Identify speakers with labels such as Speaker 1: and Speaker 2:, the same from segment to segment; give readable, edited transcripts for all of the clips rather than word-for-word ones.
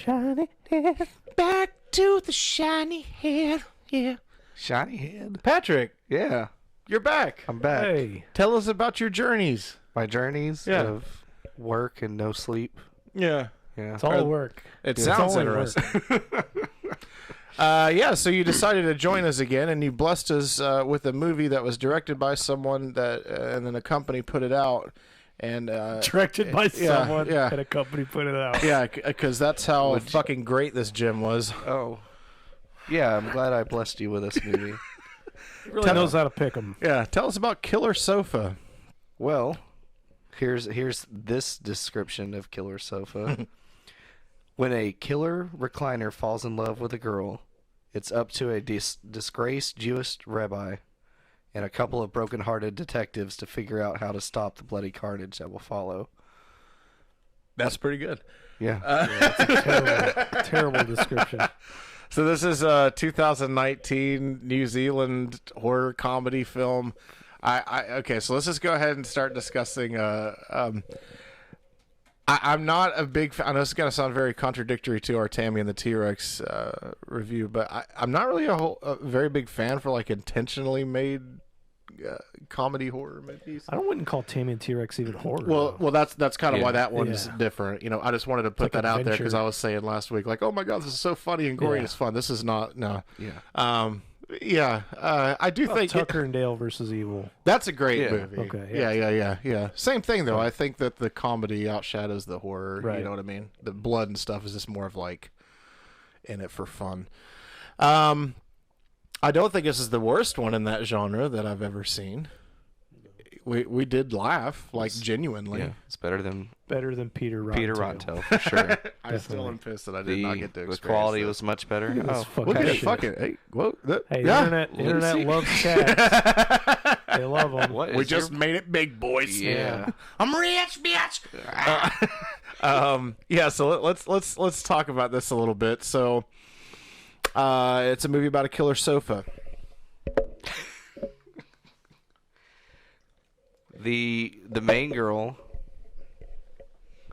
Speaker 1: shiny head. Back to the shiny head. Yeah.
Speaker 2: Shiny head.
Speaker 1: Patrick,
Speaker 2: Yeah.
Speaker 1: you're back.
Speaker 2: I'm back.
Speaker 3: Hey.
Speaker 1: Tell us about your journeys.
Speaker 2: My journeys
Speaker 1: Yeah.
Speaker 2: of work and no sleep.
Speaker 1: Yeah.
Speaker 2: Yeah.
Speaker 3: It's all work.
Speaker 1: It
Speaker 3: It's
Speaker 1: sounds
Speaker 3: only
Speaker 1: interesting. Yeah, so you decided to join us again, and you blessed us with a movie that was directed by someone that, and then a company put it out, and
Speaker 3: Directed by
Speaker 1: yeah,
Speaker 3: someone
Speaker 1: yeah.
Speaker 3: and a company put it out.
Speaker 1: yeah, because that's how fucking great this gym was.
Speaker 2: Oh. Yeah, I'm glad I blessed you with this movie.
Speaker 3: He really knows how to pick them.
Speaker 1: Yeah, tell us about Killer Sofa.
Speaker 2: Well, here's this description of Killer Sofa. When a killer recliner falls in love with a girl, it's up to a disgraced Jewish rabbi and a couple of broken-hearted detectives to figure out how to stop the bloody carnage that will follow.
Speaker 1: That's pretty good.
Speaker 2: Yeah.
Speaker 3: That's a terrible description.
Speaker 1: So this is a 2019 New Zealand horror comedy film. Okay, so let's just go ahead and start discussing. I'm not a big fan. I know it's going to sound very contradictory to our Tammy and the T-Rex review, but I'm not really a very big fan for like intentionally made comedy horror movies.
Speaker 3: I wouldn't call Tammy and T-Rex even horror.
Speaker 1: Well, that's kind of why that one's
Speaker 3: Yeah.
Speaker 1: different. You know, I just wanted to put
Speaker 3: like
Speaker 1: that out there because
Speaker 3: adventure.
Speaker 1: I was saying last week, like, oh my god, this is so funny and gory and
Speaker 3: Yeah.
Speaker 1: it's fun. This is not. No.
Speaker 2: Yeah.
Speaker 1: I do think
Speaker 3: Tucker and Dale versus Evil.
Speaker 1: that's a great
Speaker 2: Yeah.
Speaker 1: movie.
Speaker 3: Okay,
Speaker 1: Yeah. Same thing though. I think that the comedy outshadows the horror. You
Speaker 3: Right.
Speaker 1: know what I mean? The blood and stuff is just more of like in it for fun. I don't think this is the worst one in that genre that I've ever seen. We did laugh, like genuinely.
Speaker 2: Yeah. It's better than
Speaker 3: Better than Peter Rottentail.
Speaker 2: Peter Rottentail, for sure.
Speaker 1: I still am pissed that I did not get to
Speaker 2: The
Speaker 1: experience
Speaker 2: quality
Speaker 1: that.
Speaker 2: was much better.
Speaker 3: This
Speaker 2: Oh.
Speaker 3: fucking
Speaker 1: Look at it,
Speaker 3: shit.
Speaker 1: fucking hey, whoa,
Speaker 3: Hey,
Speaker 1: yeah.
Speaker 3: internet
Speaker 2: Lucy.
Speaker 3: loves cats. They love them.
Speaker 2: What
Speaker 1: We
Speaker 2: is
Speaker 1: just
Speaker 2: your...
Speaker 1: made it big, boys.
Speaker 2: Yeah.
Speaker 1: I'm rich, bitch. Yeah. So let's talk about this a little bit. So, it's a movie about a killer sofa.
Speaker 2: The main girl,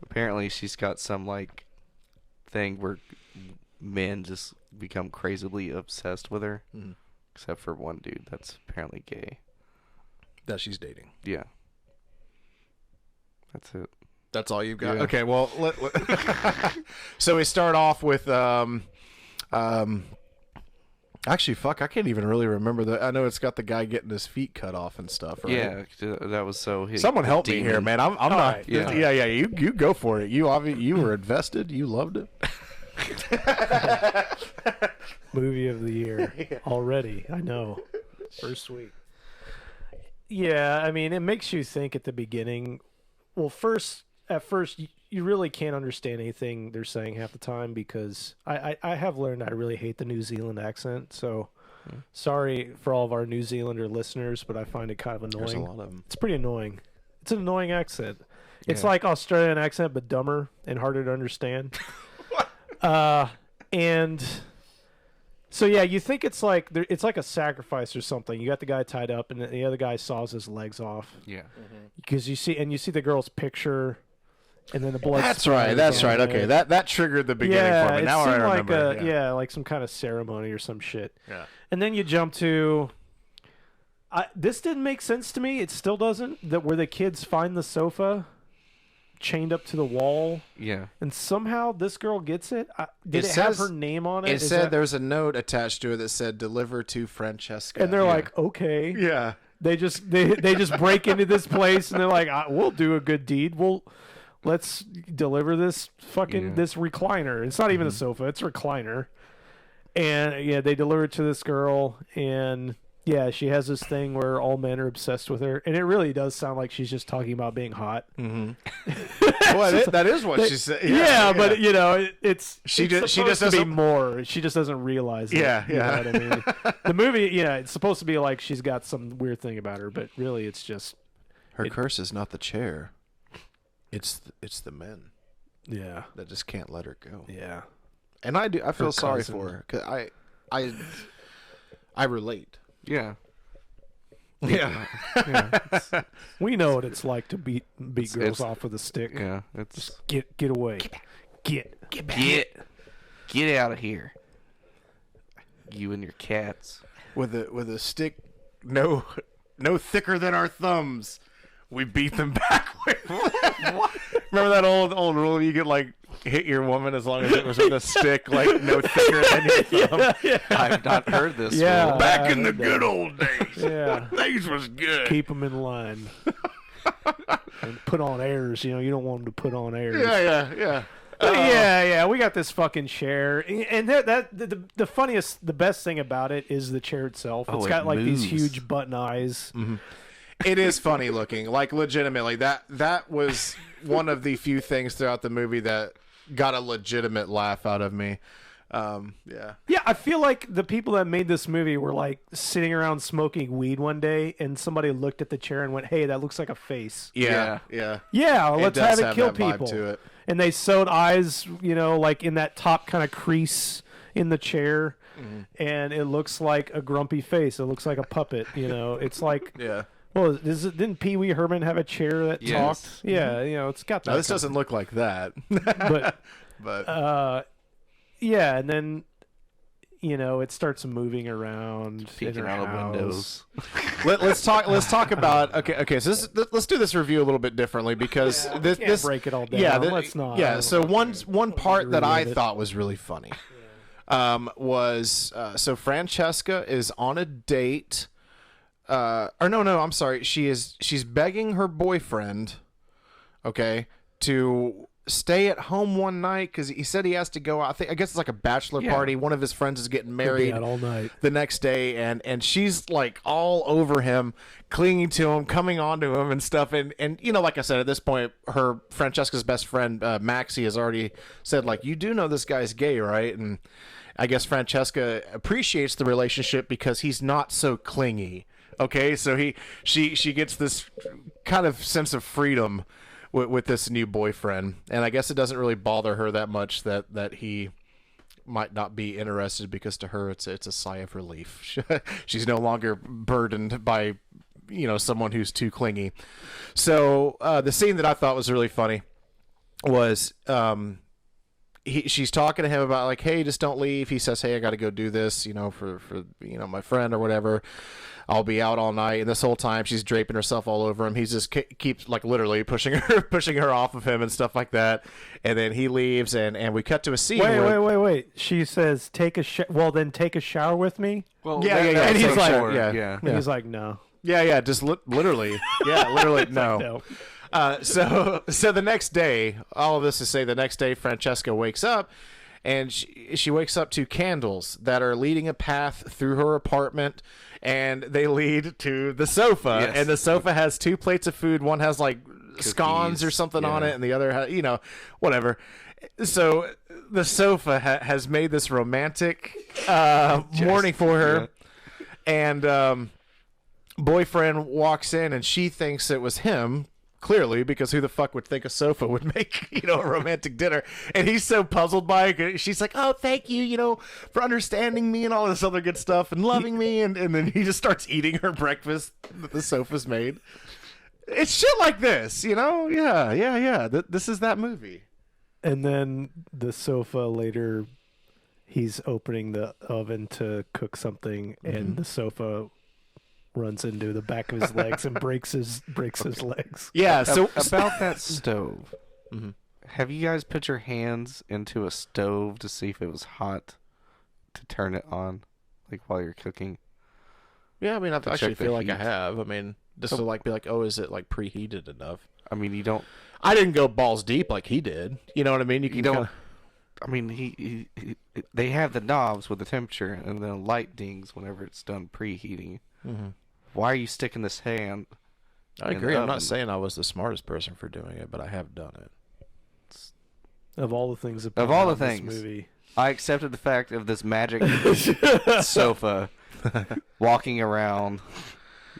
Speaker 2: apparently she's got some like thing where men just become crazily obsessed with her, except for one dude that's apparently gay.
Speaker 1: That she's dating.
Speaker 2: Yeah, that's it.
Speaker 1: That's all you've got.
Speaker 2: Yeah.
Speaker 1: Okay. Well, so we start off with Actually, fuck, I can't even really remember the. I know it's got the guy getting his feet cut off and stuff, right?
Speaker 2: Yeah, that was so.
Speaker 1: Someone help me here, man. I'm not.
Speaker 3: right,
Speaker 1: Yeah.
Speaker 2: yeah.
Speaker 1: Yeah. You go for it. You were invested. You loved it.
Speaker 3: Movie of the year already. I know. First week. Yeah, I mean, it makes you think at the beginning. Well, at first, you really can't understand anything they're saying half the time because I have learned I really hate the New Zealand accent. So sorry for all of our New Zealander listeners, but I find it kind of annoying.
Speaker 1: There's a lot of them.
Speaker 3: It's pretty annoying. It's an annoying accent. It's
Speaker 2: Yeah.
Speaker 3: like Australian accent, but dumber and harder to understand. And so yeah, you think it's like a sacrifice or something. You got the guy tied up, and the other guy saws his legs off
Speaker 2: Yeah.
Speaker 3: because you see the girl's picture, and then the blood.
Speaker 1: That's right. That's
Speaker 3: sprays
Speaker 1: right.
Speaker 3: on
Speaker 1: Okay,
Speaker 3: it.
Speaker 1: that triggered the beginning
Speaker 3: Yeah,
Speaker 1: for me.
Speaker 3: it
Speaker 1: Now I
Speaker 3: seemed
Speaker 1: remember.
Speaker 3: like yeah, like some kind of ceremony or some shit.
Speaker 1: Yeah.
Speaker 3: And then you jump to. This didn't make sense to me. It still doesn't. That where the kids find the sofa, chained up to the wall,
Speaker 2: Yeah.
Speaker 3: and somehow this girl gets it. Did
Speaker 1: It
Speaker 3: it have
Speaker 1: says-
Speaker 3: her name on it?
Speaker 1: It
Speaker 3: Is
Speaker 1: said
Speaker 3: that-
Speaker 1: there was a note attached to it that said "Deliver to Francesca,"
Speaker 3: and they're like, okay.
Speaker 1: "Yeah,
Speaker 3: They just break into this place and they're like, we'll do a good deed. Let's deliver this this recliner. It's not even a sofa; it's a recliner. And yeah, they deliver it to this girl, and yeah, she has this thing where all men are obsessed with her, and it really does sound like she's just talking about being hot.
Speaker 1: Mm-hmm. Well, that is what she said."
Speaker 3: Yeah, but you know, it's
Speaker 1: She
Speaker 3: it's
Speaker 1: just
Speaker 3: supposed to be
Speaker 1: doesn't-
Speaker 3: more. She just doesn't realize it.
Speaker 1: Yeah,
Speaker 3: You know what I mean? The movie, it's supposed to be like she's got some weird thing about her, but really, it's just
Speaker 1: Her curse is not the chair; it's the men
Speaker 3: yeah,
Speaker 1: that just can't let her go.
Speaker 3: yeah.
Speaker 1: And I feel sorry
Speaker 3: cousin.
Speaker 1: for her because I relate.
Speaker 2: Yeah.
Speaker 1: Yeah.
Speaker 2: Yeah.
Speaker 3: We know what it's like to beat girls
Speaker 2: it's-
Speaker 3: off with a stick.
Speaker 2: Yeah. It's
Speaker 3: Get away. Get.
Speaker 2: Get out of here. You and your cats.
Speaker 1: With a stick no thicker than our thumbs, we beat them back with. Remember that old rule? You could like hit your woman as long as it was with a stick, like no thicker than your thumb.
Speaker 2: I've not heard this.
Speaker 3: Yeah.
Speaker 2: rule.
Speaker 1: Back in the good old days,
Speaker 3: Yeah.
Speaker 1: things was good.
Speaker 3: Keep them in line. And put on airs. You know, you don't want them to put on airs.
Speaker 1: Yeah.
Speaker 3: Yeah. We got this fucking chair, and the funniest, the best thing about it is the chair itself. It's
Speaker 2: it
Speaker 3: got like
Speaker 2: moves.
Speaker 3: these huge button eyes.
Speaker 1: It is funny looking. Like legitimately, that was one of the few things throughout the movie that got a legitimate laugh out of me. Yeah.
Speaker 3: Yeah, I feel like the people that made this movie were like sitting around smoking weed one day, and somebody looked at the chair and went, "Hey, that looks like a face."
Speaker 1: Yeah.
Speaker 3: Yeah, let's
Speaker 1: does
Speaker 3: have it
Speaker 1: have
Speaker 3: kill
Speaker 1: that vibe
Speaker 3: people.
Speaker 1: to it.
Speaker 3: And they sewed eyes, you know, like in that top kind of crease in the chair, and it looks like a grumpy face. It looks like a puppet. You know, it's like,
Speaker 1: Yeah.
Speaker 3: well, didn't Pee Wee Herman have a chair that
Speaker 2: Yes.
Speaker 3: talked? Yeah, you know, it's got that.
Speaker 1: Now this
Speaker 3: kind
Speaker 1: doesn't look like that.
Speaker 3: of-
Speaker 1: But
Speaker 3: but yeah, and then you know it starts moving around in
Speaker 2: Peeking
Speaker 3: her
Speaker 2: out of
Speaker 3: house.
Speaker 2: windows.
Speaker 1: let's talk about okay. So let's do this review a little bit differently because this
Speaker 3: Can't break it all down.
Speaker 1: Yeah,
Speaker 3: Let's not.
Speaker 1: Yeah. So one part that I
Speaker 3: relive it.
Speaker 1: thought was really funny was so Francesca is on a date. Or no, I'm sorry. She's begging her boyfriend, okay, to stay at home one night because he said he has to go out. I guess it's like a bachelor party. One of his friends is getting
Speaker 3: Be
Speaker 1: married
Speaker 3: out all night.
Speaker 1: the next day, and she's like all over him, clinging to him, coming onto him and stuff. And you know, like I said, at this point, her Francesca's best friend Maxie has already said, like, you do know this guy's gay, right? And I guess Francesca appreciates the relationship because he's not so clingy. Okay, so she gets this kind of sense of freedom with this new boyfriend, and I guess it doesn't really bother her that much that he might not be interested because to her it's a sigh of relief. She's no longer burdened by someone who's too clingy. So the scene that I thought was really funny was she's talking to him about like, hey, just don't leave. He says, hey, I got to go do this, for my friend or whatever. I'll be out all night. And this whole time she's draping herself all over him. He's just keeps like literally pushing her off of him and stuff like that. And then he leaves and we cut to a scene.
Speaker 3: Wait. She says, take a shower with me.
Speaker 2: Well,
Speaker 1: Yeah.
Speaker 3: And he's like,
Speaker 2: yeah.
Speaker 3: And he's like, no.
Speaker 1: Yeah. Just literally. Yeah, literally. No.
Speaker 3: No.
Speaker 1: So the next day, all of this to say, the next day, Francesca wakes up, and she wakes up to candles that are leading a path through her apartment, and they lead to the sofa.
Speaker 2: Yes.
Speaker 1: And the sofa has two plates of food. One has like scones or something on it, and the other has, whatever. So the sofa has made this romantic morning for her, and boyfriend walks in, and she thinks it was him. Clearly, because who the fuck would think a sofa would make, a romantic dinner? And he's so puzzled by it. She's like, oh, thank you, for understanding me and all this other good stuff and loving me. And then he just starts eating her breakfast that the sofa's made. It's shit like this, Yeah. This is that movie.
Speaker 3: And then the sofa later, he's opening the oven to cook something, and the sofa runs into the back of his legs and breaks his legs.
Speaker 1: Yeah, so
Speaker 2: About that stove, have you guys put your hands into a stove to see if it was hot to turn it on, like while you're cooking?
Speaker 1: yeah, I mean, I
Speaker 2: To
Speaker 1: actually
Speaker 2: check the
Speaker 1: feel like I
Speaker 2: heat.
Speaker 1: have. I mean, just to like be like, oh, is it like preheated enough?
Speaker 2: I mean, you don't.
Speaker 1: I didn't go balls deep like he did. You know what I mean?
Speaker 2: You don't. I mean, he they have the knobs with the temperature, and then a light dings whenever it's done preheating.
Speaker 1: Mm-hmm.
Speaker 2: Why are you sticking this hand?
Speaker 1: I
Speaker 2: in
Speaker 1: agree.
Speaker 2: the
Speaker 1: I'm not
Speaker 2: oven?
Speaker 1: saying I was the smartest person for doing it, but I have done it.
Speaker 3: Of all the things
Speaker 2: Of all the
Speaker 3: about this
Speaker 2: things.
Speaker 3: movie,
Speaker 2: I accepted the fact of this magic sofa walking around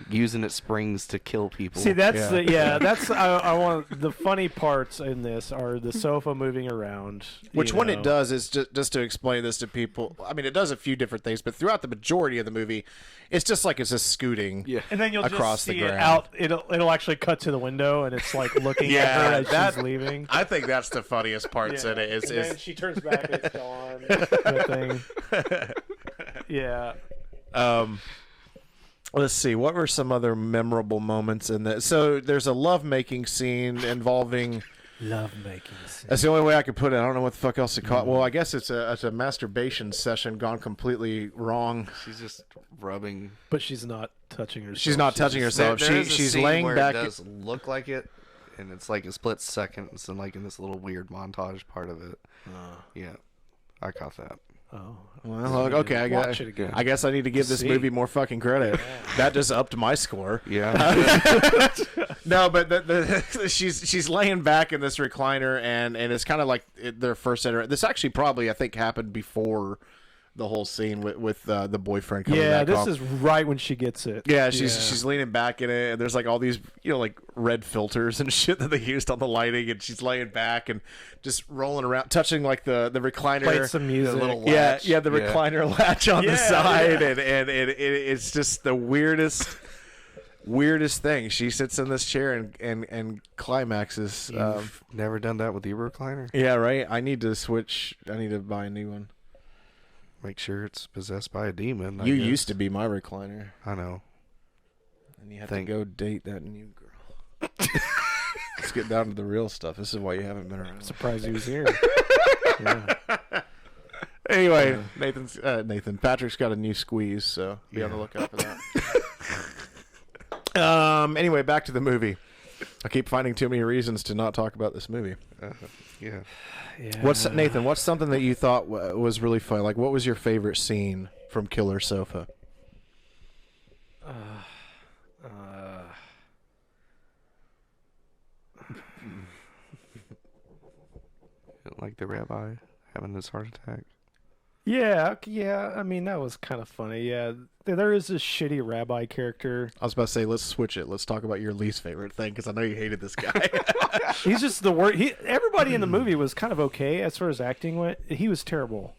Speaker 2: using its springs to kill people.
Speaker 3: See, that's that's I want the funny parts in this are the sofa moving around.
Speaker 1: Which
Speaker 3: you
Speaker 1: when
Speaker 3: know.
Speaker 1: it does is just to explain this to people. I mean, it does a few different things, but throughout the majority of the movie, it's just just scooting.
Speaker 2: Yeah.
Speaker 3: And then you'll
Speaker 1: across
Speaker 3: just
Speaker 1: the
Speaker 3: see it
Speaker 1: ground.
Speaker 3: out. It'll actually cut to the window, and it's like looking at her as she's leaving.
Speaker 1: I think that's the funniest parts in it.
Speaker 3: And then she turns back, and it's gone. That thing. Yeah.
Speaker 1: Let's see. What were some other memorable moments in this? So there's a lovemaking scene involving.
Speaker 3: Love-making scene.
Speaker 1: That's the only way I could put it. I don't know what the fuck else to call it. Well, I guess it's a masturbation session gone completely wrong.
Speaker 2: She's just rubbing.
Speaker 3: But she's not touching herself.
Speaker 1: She's not touching herself.
Speaker 2: There is a
Speaker 1: She's
Speaker 2: scene
Speaker 1: laying
Speaker 2: where
Speaker 1: back.
Speaker 2: It does look like it, and it's like a split second, and like in this little weird montage part of it. Yeah, I caught that.
Speaker 3: Oh.
Speaker 1: Well, okay.
Speaker 3: Watch it again.
Speaker 1: I guess I need to give this movie more fucking credit. That just upped my score.
Speaker 2: Yeah.
Speaker 1: No, but she's laying back in this recliner, and it's kind of like their first interaction. This actually probably I think happened before the whole scene with the boyfriend coming back
Speaker 3: this
Speaker 1: home.
Speaker 3: is right when she gets it.
Speaker 1: Yeah, she's leaning back in it, and there's like all these like red filters and shit that they used on the lighting, and she's laying back and just rolling around, touching like the recliner,
Speaker 3: Played some music.
Speaker 2: The little
Speaker 1: yeah,
Speaker 2: latch.
Speaker 1: the recliner latch on the
Speaker 3: Yeah,
Speaker 1: side,
Speaker 3: yeah.
Speaker 1: and it's just the weirdest thing. She sits in this chair and climaxes.
Speaker 2: You've never done that with your recliner?
Speaker 1: Yeah, right. I need to switch. I need to buy a new one.
Speaker 2: Make sure it's possessed by a demon.
Speaker 1: You used to be my recliner,
Speaker 2: I know.
Speaker 1: and you have to go date that new girl. Let's get down to the real stuff. This is why you haven't been around.
Speaker 3: Surprised he was here. Yeah.
Speaker 1: Anyway, Nathan, Patrick's got a new squeeze, so be on the lookout for that. Anyway, back to the movie. I keep finding too many reasons to not talk about this movie.
Speaker 2: Yeah.
Speaker 1: What's Nathan? What's something that you thought was really fun? Like, what was your favorite scene from Killer Sofa?
Speaker 2: Like the rabbi having this heart attack.
Speaker 3: Yeah. I mean, that was kind of funny. Yeah, there is this shitty rabbi character.
Speaker 1: I was about to say, let's switch it. Let's talk about your least favorite thing, because I know you hated this guy.
Speaker 3: He's just the worst. Everybody in the movie was kind of okay as far as acting went. He was terrible.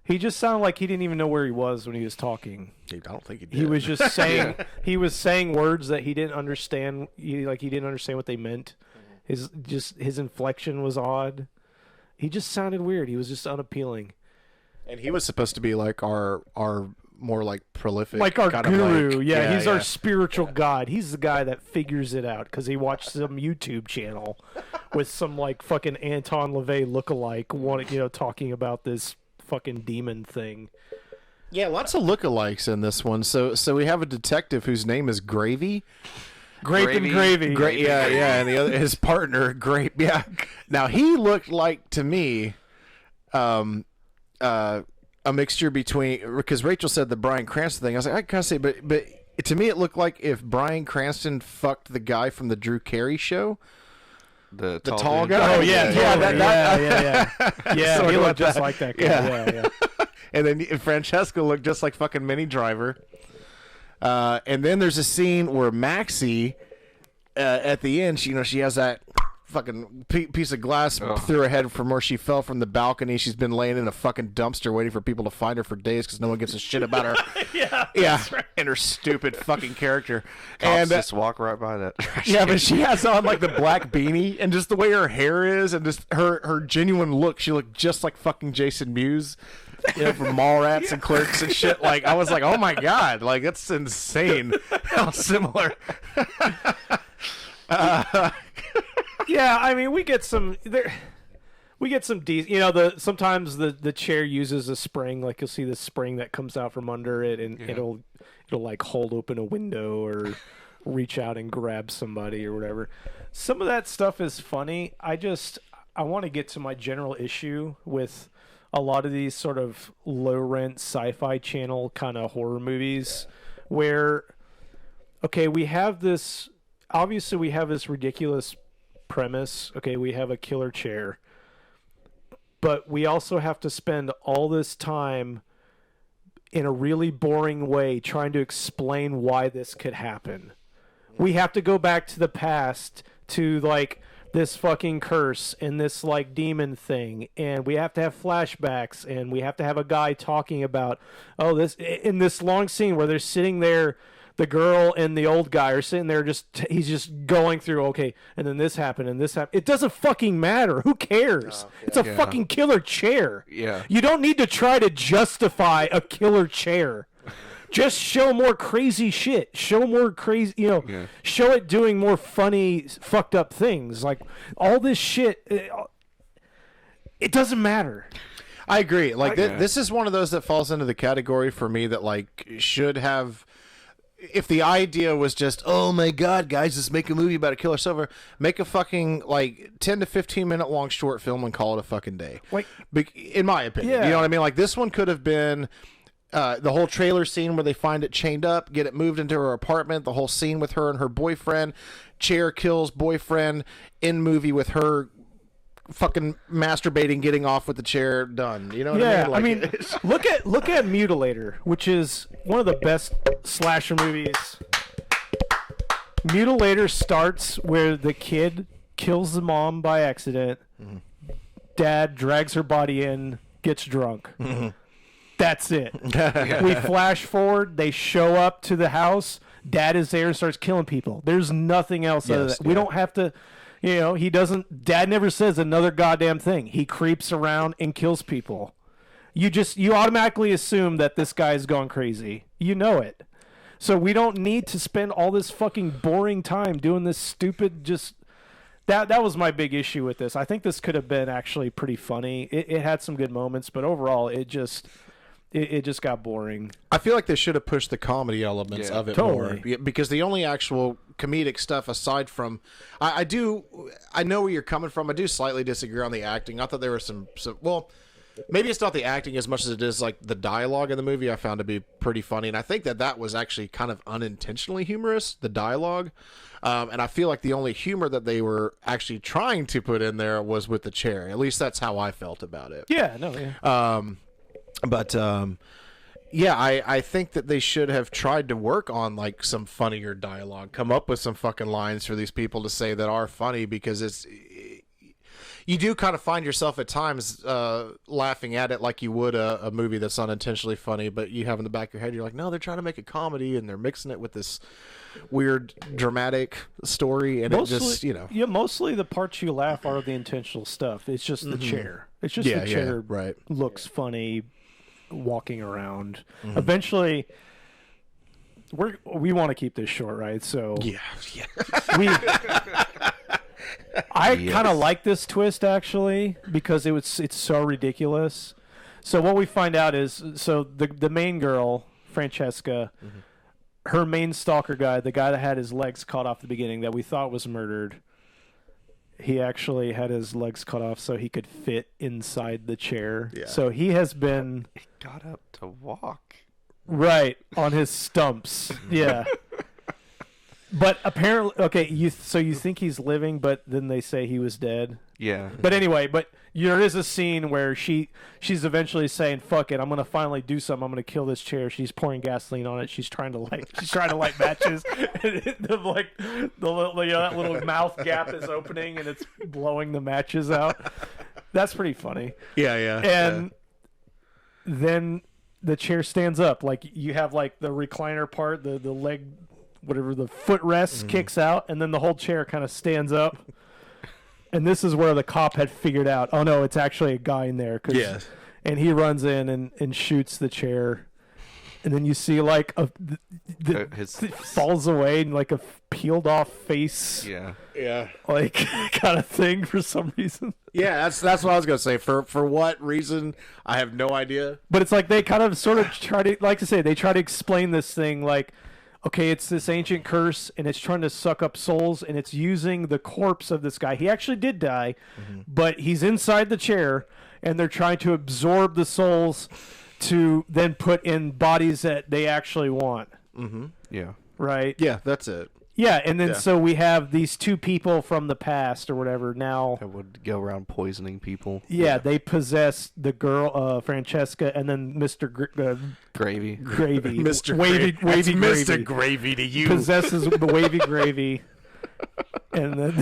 Speaker 3: He just sounded like he didn't even know where he was when he was talking.
Speaker 1: I don't think he did.
Speaker 3: He was just saying he was saying words that he didn't understand. He didn't understand what they meant. His inflection was odd. He just sounded weird. He was just unappealing.
Speaker 1: And he was supposed to be like our more like prolific,
Speaker 3: Like our
Speaker 1: kind of
Speaker 3: guru.
Speaker 1: like,
Speaker 3: Yeah, he's our spiritual god. He's the guy that figures it out because he watched some YouTube channel with some like fucking Anton LaVey lookalike, talking about this fucking demon thing.
Speaker 1: Yeah, lots of lookalikes in this one. So we have a detective whose name is Gravy.
Speaker 3: Grape and gravy.
Speaker 1: Yeah, and the other his partner Grape. Yeah. Now he looked like to me, a mixture between, because Rachel said the Bryan Cranston thing. I was like, I kind of say, but to me it looked like if Bryan Cranston fucked the guy from the Drew Carey show.
Speaker 2: The
Speaker 1: tall
Speaker 2: dude.
Speaker 1: guy.
Speaker 3: Oh yeah,
Speaker 1: yeah.
Speaker 3: Yeah,
Speaker 1: Sort
Speaker 3: he
Speaker 1: of
Speaker 3: looked
Speaker 1: like
Speaker 3: just
Speaker 1: that.
Speaker 3: like that guy.
Speaker 1: Yeah.
Speaker 3: Yeah.
Speaker 1: And then Francesca looked just like fucking Minnie Driver. And then there's a scene where Maxie, at the end, she has that fucking piece of glass through her head from where she fell from the balcony. She's been laying in a fucking dumpster waiting for people to find her for days because no one gives a shit about her. Yeah, right. And her stupid fucking character.
Speaker 2: Cops
Speaker 1: And
Speaker 2: just walk right by that.
Speaker 1: yeah, but she has on like the black beanie, and just the way her hair is, and just her genuine look. She looked just like fucking Jason Mewes, from Mallrats and Clerks and shit. Like, I was like, oh my god, like that's insane how similar.
Speaker 3: Yeah, I mean, we get some decent. Sometimes the chair uses a spring. Like you'll see the spring that comes out from under it, and it'll like hold open a window or reach out and grab somebody or whatever. Some of that stuff is funny. I want to get to my general issue with a lot of these sort of low rent sci-fi channel kind of horror movies, where we have this ridiculous premise. Okay, we have a killer chair, but we also have to spend all this time in a really boring way trying to explain why this could happen. We have to go back to the past to like this fucking curse and this like demon thing, and we have to have flashbacks, and we have to have a guy talking about this in this long scene where they're sitting there, the girl and the old guy are sitting there he's just going through, okay, and then this happened and this happened. It doesn't fucking matter. Who cares? It's a fucking killer chair.
Speaker 2: Yeah.
Speaker 3: You don't need to try to justify a killer chair. Just show more crazy shit. Show more crazy, show it doing more funny, fucked up things. Like, all this shit, it doesn't matter.
Speaker 1: I agree. Like, this is one of those that falls into the category for me that, like, should have... If the idea was just, oh my god, guys, let's make a movie about a killer silver, make a fucking, like, 10 to 15 minute long short film and call it a fucking day.
Speaker 3: Like,
Speaker 1: in my opinion. You know what I mean? Like, this one could have been... the whole trailer scene where they find it chained up, get it moved into her apartment, the whole scene with her and her boyfriend, chair kills boyfriend, in movie with her fucking masturbating, getting off with the chair, done. You know what I mean? Like,
Speaker 3: I mean, look at Mutilator, which is one of the best slasher movies. Mutilator starts where the kid kills the mom by accident. Mm-hmm. Dad drags her body in, gets drunk. Mm-hmm. That's it. We flash forward. They show up to the house. Dad is there and starts killing people. There's nothing else other than that. We don't have to, he doesn't. Dad never says another goddamn thing. He creeps around and kills people. You automatically assume that this guy's gone crazy. You know it. So we don't need to spend all this fucking boring time doing this stupid just. That was my big issue with this. I think this could have been actually pretty funny. It had some good moments, but overall, it just got boring.
Speaker 1: I feel like they should have pushed the comedy elements of it more, because the only actual comedic stuff aside from, I know where you're coming from. I do slightly disagree on the acting. I thought there were some well, maybe it's not the acting as much as it is like the dialogue in the movie. I found to be pretty funny, and I think that was actually kind of unintentionally humorous, the dialogue. And I feel like the only humor that they were actually trying to put in there was with the chair. At least that's how I felt about it.
Speaker 3: Yeah, no, yeah.
Speaker 1: I think that they should have tried to work on like some funnier dialogue, come up with some fucking lines for these people to say that are funny, because you do kind of find yourself at times laughing at it like you would a movie that's unintentionally funny, but you have in the back of your head, you're like, no, they're trying to make a comedy and they're mixing it with this weird dramatic story, and mostly,
Speaker 3: mostly the parts you laugh are the intentional stuff. It's just the chair. It's just the chair looks funny walking around. Mm-hmm. Eventually, we want to keep this short, right? So I kind of like this twist actually, because it's so ridiculous. So what we find out is, the main girl, Francesca, her main stalker guy, the guy that had his legs cut off at the beginning that we thought was murdered, he actually had his legs cut off so he could fit inside the chair. Yeah. So he has been...
Speaker 2: He got up to walk.
Speaker 3: Right, on his stumps. Yeah. But apparently... Okay, you think he's living, but then they say he was dead?
Speaker 2: Yeah.
Speaker 3: But anyway, there is a scene where she's eventually saying, "Fuck it, I'm gonna finally do something. I'm gonna kill this chair." She's pouring gasoline on it. She's trying to light matches. that little mouth gap is opening and it's blowing the matches out. That's pretty funny.
Speaker 1: Yeah.
Speaker 3: And then the chair stands up. Like, you have like the recliner part, the leg, whatever, the footrest kicks out, and then the whole chair kind of stands up. And this is where the cop had figured out, oh no, it's actually a guy in there. And he runs in and shoots the chair. And then you see like falls away and like a peeled off face.
Speaker 1: Yeah.
Speaker 3: Like kind of thing for some reason.
Speaker 1: Yeah, that's what I was gonna say. For what reason, I have no idea.
Speaker 3: But it's like they kind of sort of try to explain this thing like, okay, it's this ancient curse, and it's trying to suck up souls, and it's using the corpse of this guy. He actually did die, but he's inside the chair, and they're trying to absorb the souls to then put in bodies that they actually want.
Speaker 2: Mm-hmm. Yeah.
Speaker 3: Right?
Speaker 1: Yeah, that's it.
Speaker 3: Yeah, and then
Speaker 1: Yeah.
Speaker 3: so we have these two people from the past or whatever now.
Speaker 2: That would go around poisoning people.
Speaker 3: Yeah, they possess the girl, Francesca, and then Mr.
Speaker 2: Gravy.
Speaker 3: Gravy.
Speaker 1: Mr.
Speaker 3: Wavy,
Speaker 1: Gravy.
Speaker 3: wavy
Speaker 1: That's
Speaker 3: gravy.
Speaker 1: Mr. Gravy to you.
Speaker 3: Possesses the wavy gravy. And then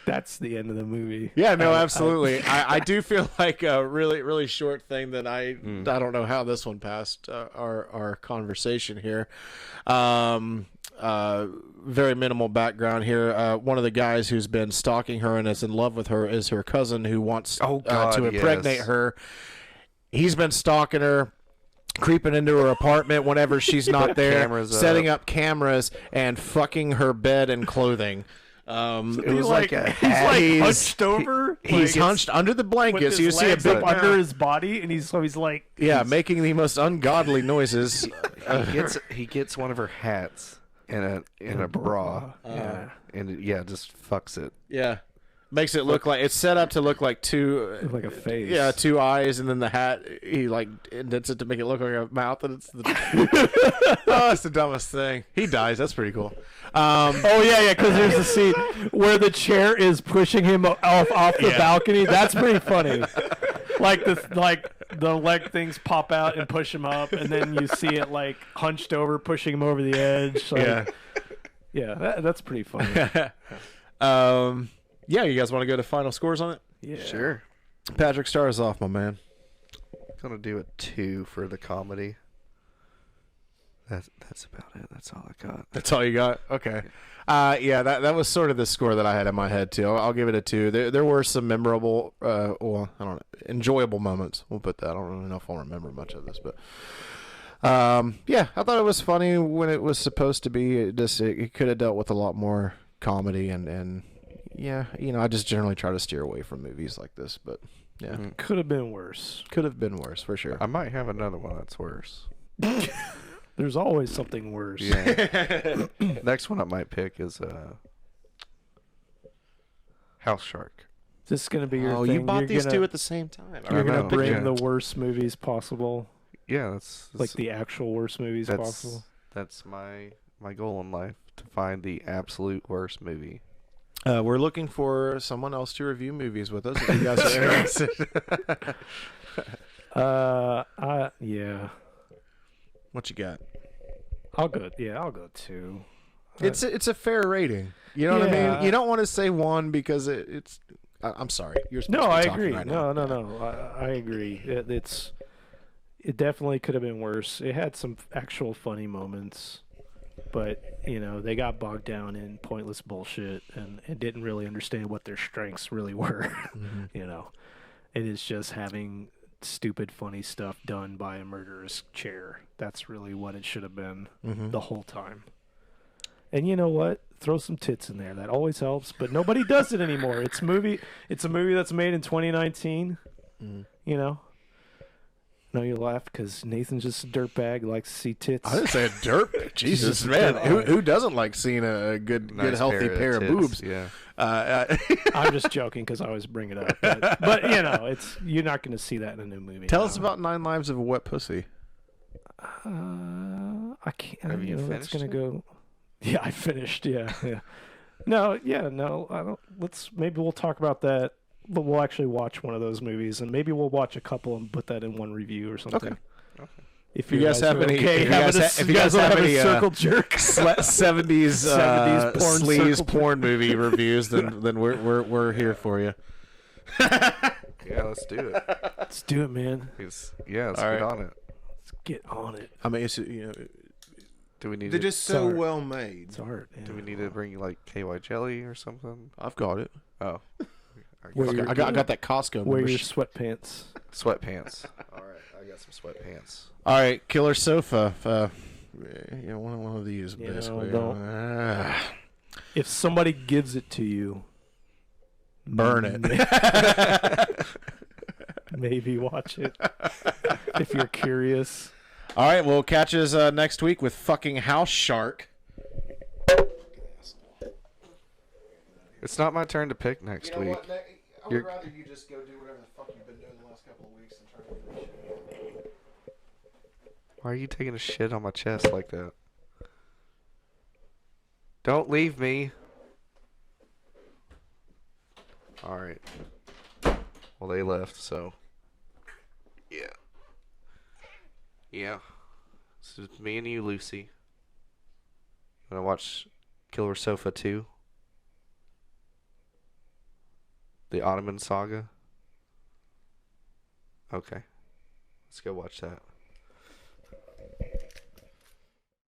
Speaker 3: that's the end of the movie.
Speaker 1: Yeah, no, absolutely. I do feel like a really, really short thing that I don't know how this one passed our conversation here. Very minimal background here. One of the guys who's been stalking her and is in love with her is her cousin who wants to impregnate her. He's been stalking her, creeping into her apartment whenever she's not there, setting up cameras and fucking her bed and clothing.
Speaker 2: It was like a
Speaker 3: he's hunched over.
Speaker 1: He's hunched under the blanket, so you see a bit
Speaker 3: under his body, and he's like
Speaker 1: making the most ungodly noises.
Speaker 2: He gets one of her hats in a bra.
Speaker 3: Yeah.
Speaker 2: And just fucks it.
Speaker 1: Yeah. Makes it look like it's set up to look like two,
Speaker 3: like a face.
Speaker 1: Yeah, two eyes, and then the hat he like indents it to make it look like a mouth, and it's it's the dumbest thing. He dies. That's pretty cool.
Speaker 3: Because there's a scene where the chair is pushing him off the balcony. That's pretty funny. Like the leg things pop out and push him up, and then you see it like hunched over, pushing him over the edge. Like, that's pretty funny.
Speaker 1: Yeah, you guys want to go to final scores on it?
Speaker 3: Yeah,
Speaker 2: sure.
Speaker 1: Patrick, start us off, my man.
Speaker 2: Gonna do a 2 for the comedy. That's about it. That's all I got.
Speaker 1: That's all you got? Okay. That was sort of the score that I had in my head too. I'll give it a 2. There were some memorable, enjoyable moments. We'll put that. I don't really know if I'll remember much of this, but I thought it was funny when it was supposed to be. It could have dealt with a lot more comedy and I just generally try to steer away from movies like this, but yeah,
Speaker 3: could have been worse.
Speaker 1: Could have been worse for sure.
Speaker 2: I might have another one that's worse.
Speaker 3: There's always something worse.
Speaker 2: Yeah. Next one I might pick is House Shark.
Speaker 3: Is this gonna be your thing?
Speaker 1: You bought these two at the same time.
Speaker 3: You're gonna bring the worst movies possible.
Speaker 2: Yeah, that's
Speaker 3: like the actual worst movies possible.
Speaker 2: That's my goal in life, to find the absolute worst movie.
Speaker 1: We're looking for someone else to review movies with us if you guys are interested.
Speaker 3: Yeah.
Speaker 1: What you got?
Speaker 3: I'll go 2.
Speaker 1: It's a fair rating. You know what I mean? You don't want to say 1 because it's. I'm sorry. You're supposed to be
Speaker 3: I
Speaker 1: talking
Speaker 3: agree.
Speaker 1: right
Speaker 3: No.
Speaker 1: now.
Speaker 3: I agree. It definitely could have been worse. It had some actual funny moments, but they got bogged down in pointless bullshit and didn't really understand what their strengths really were. And it's just having stupid funny stuff done by a murderous chair. That's really what it should have been the whole time. And you know what? Throw some tits in there. That always helps, but nobody does it anymore. It's a movie that's made in 2019. No, you laugh because Nathan's just a dirtbag, likes to see tits.
Speaker 1: I didn't say a dirt. Jesus, man. Who doesn't like seeing a good healthy pair of boobs?
Speaker 2: Yeah.
Speaker 3: I'm just joking because I always bring it up. But you're not going to see that in a new movie.
Speaker 1: Tell us about 9 Lives of a Wet Pussy.
Speaker 3: I can't.
Speaker 2: Have you
Speaker 3: that's
Speaker 2: finished
Speaker 3: going to
Speaker 2: it?
Speaker 3: go. Yeah, I finished. Yeah. No, I don't. Maybe we'll talk about that. But we'll actually watch one of those movies, and maybe we'll watch a couple and put that in one review or something.
Speaker 1: Okay.
Speaker 3: If
Speaker 1: you guys have any,
Speaker 3: if you guys have any circle jerk
Speaker 1: 70s
Speaker 3: porn
Speaker 1: sleaze porn movie reviews, then we're here for you.
Speaker 2: Yeah, let's do it.
Speaker 3: Let's do it, man.
Speaker 2: Let's get on it.
Speaker 3: Let's get on it.
Speaker 1: I mean,
Speaker 2: do we need?
Speaker 1: They're just so
Speaker 3: art.
Speaker 1: well made.
Speaker 3: It's art. Yeah.
Speaker 2: Do we need to bring like KY jelly or something?
Speaker 1: I've got it.
Speaker 2: Oh,
Speaker 1: I got that Costco.
Speaker 3: Wear your
Speaker 1: membership.
Speaker 3: sweatpants.
Speaker 2: Sweatpants. All right, I got some sweatpants.
Speaker 1: All right, Killer Sofa. One of these basically.
Speaker 3: If somebody gives it to you,
Speaker 1: Burn it.
Speaker 3: Maybe watch it if you're curious.
Speaker 1: All right, well, catch us next week with fucking House Shark.
Speaker 2: It's not my turn to pick next week.
Speaker 1: I would rather you just go do whatever the fuck you've been doing the last couple of weeks and try to figure shit.
Speaker 2: Why are you taking a shit on my chest like that? Don't leave me. All right. Well, they left, so. Yeah. Yeah. This is me and you, Lucy. Wanna watch Killer Sofa 2? The Ottoman Saga? Okay. Let's go watch that.